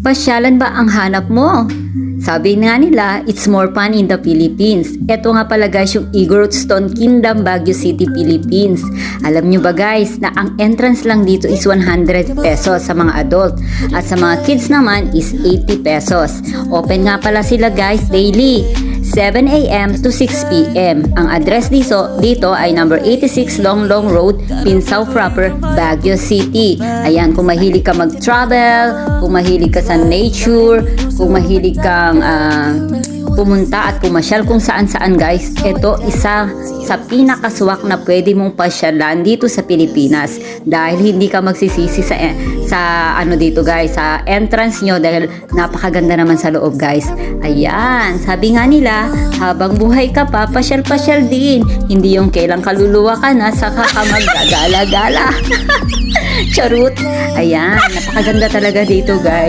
Pasyalan ba ang hanap mo? Sabi nga nila, it's more fun in the Philippines. Ito nga pala guys yung Igorotstone Kingdom, Baguio City, Philippines. Alam nyo ba guys na ang entrance lang dito is 100 pesos sa mga adult at sa mga kids naman is 80 pesos. Open nga pala sila guys daily. 7 a.m. to 6 p.m. Ang address dito ay number 86 Longlong Road, Pinsaw Proper, Baguio City. Ayan, kung mahilig ka mag-travel, kung mahilig ka sa nature, kung mahilig kang pumunta at pumasyal kung saan-saan guys, ito isa sa pinakaswak na pwede mong pasyalan dito sa Pilipinas dahil hindi ka magsisisi sa ano dito guys, sa entrance nyo dahil napakaganda naman sa loob guys. Ayan, sabi nga nila, habang buhay ka pa, pasyal-pasyal din. Hindi yung kailang kaluluwa ka na, saka ka maggagala-gala. Charot! Ayan, napakaganda talaga dito guys.